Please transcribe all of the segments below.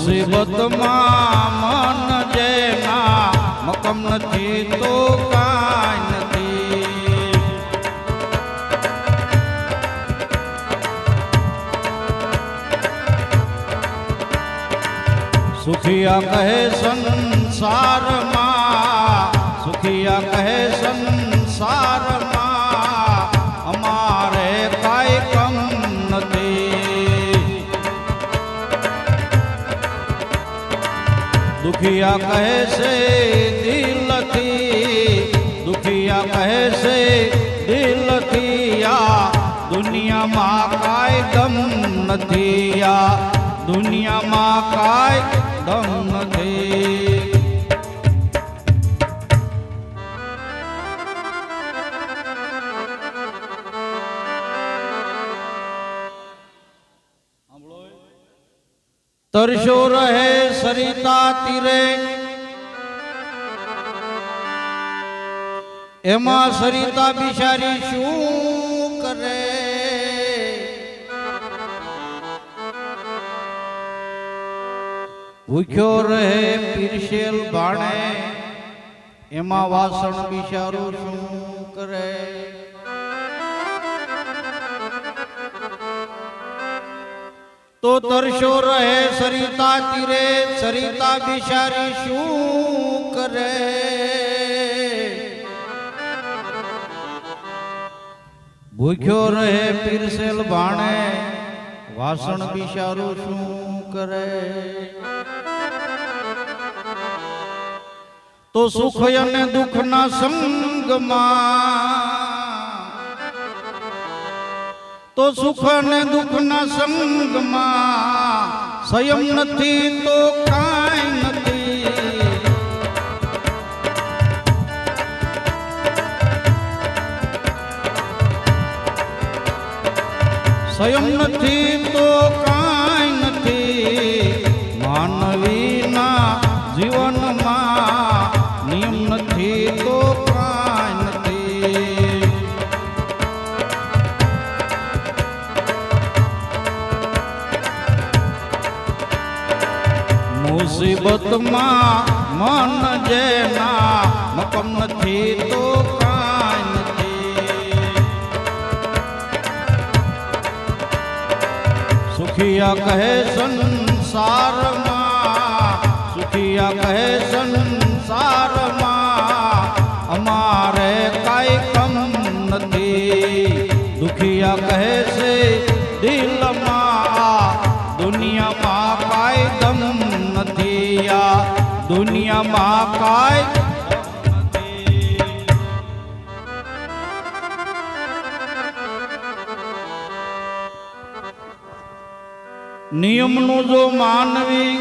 મુસીબતમાં મન જેના મકમ નથી તો કાંઈ નથી. સુખિયા કહે સંસારમાં, સુખિયા કહે સંસારમાં અમારે કાંઈ કમ નથી. દુખિયા કહે છે દિલથી, દુખિયા કહે છે દિલથી આ દુનિયામાં કાંઈ દમ નથી, આ દુનિયામાં કાંઈ દમ નથી. તરસો રહે સરિતા તીરે, એમાં સરિતા બિચારી શું કરે? ભૂખ્યો રહે પીરસેલ ભાણે, એમાં વાસણ બિચારું શું કરે? તો તરસો રહે સરિતા તીરે, સરિતા બિચારી શું કરે? ભૂખ્યો રહે પીરસેલ ભાણે, વાસણ બિચારું શું કરે? તો સુખ અને દુઃખના સંગમાં, તો સુખ અને દુઃખના સંગમાં સંયમ નથી તો કાંઈ નથી. સંયમ નથી તો કાંઈ નથી. માનવીના જીવનમાં નિયમ નથી તો કાંઈ નથી. મુસીબતમાં મન જેના મકમ નથી તો કાંઈ નથી. સુખિયા કહે સંસારમાં, સુખિયા કહે સંસારમાં અમારે કાંઈ કમ નથી. દુખિયા કહે છે દિલમાં દુનિયામાં કાંઈ દમ નથી, આ દુનિયામાં કાંઈ નથી. નિયમનું જો માનવી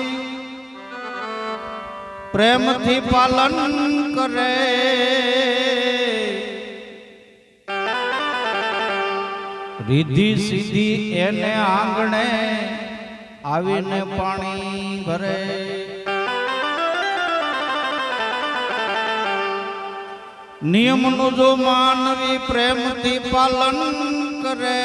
પ્રેમથી પાલન કરે, રીધી સીધી એને આંગણે આવીને પાણી ભરે. નિયમનું જો માનવી પ્રેમથી પાલન કરે,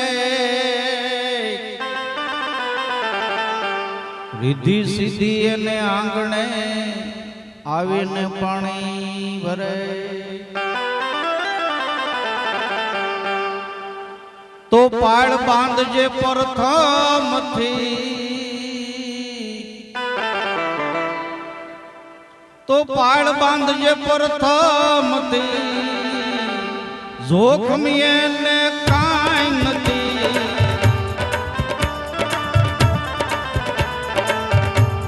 રીધી સીધી એને આંગણે આવીને પાણી ભરે. તો પાળ બાંધજે પ્રથમથી, તો પાળ બાંધજે પ્રથમથી જોખમી એને કાંઈ નથી.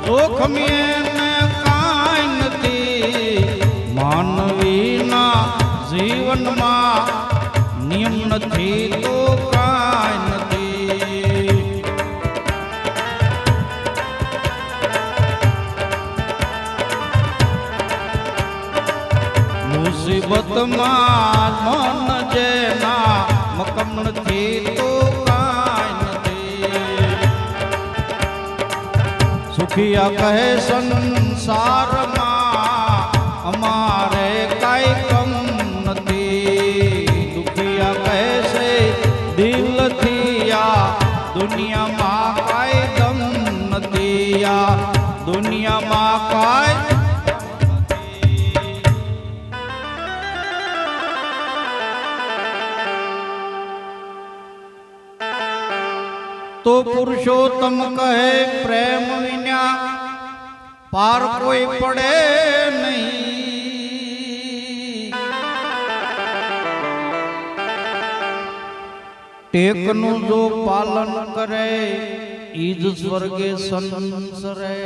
જોખમી એને કાંઈ નથી. માનવીના જીવનમાં નિયમ નથી તો કાંઈ નથી. મુસીબતમાં મન જેના મકમ નથી તો કાંઈ નથી. સુખિયા કહે સંસારમાં અમારે કાંઈ કમ નથી. દુખિયા કહે છે દિલથી આ દુનિયામાં કાંઈ દમ નથી, આ તો પુરુષોત્તમ કહે પ્રેમ વિના પાર કોઈ પડે નહીં. ટેકનું જો પાલન કરે ઈજ સ્વર્ગે સંસરે.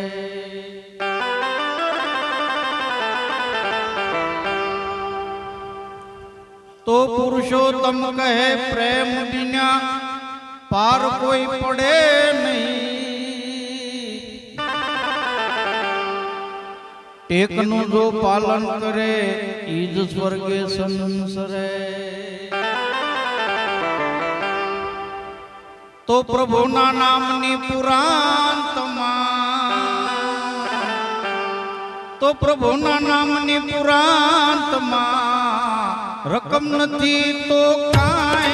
તો પુરુષોત્તમ કહે પ્રેમ વિના પાર કોઈ પડે નહીં. ટેકનું જો પાલન કરે ઈજ સ્વર્ગે સંસરે. તો પ્રભુના નામની પુરાંતમાં, તો પ્રભુના નામની પુરાંતમાં રકમ નથી તો કાંઈ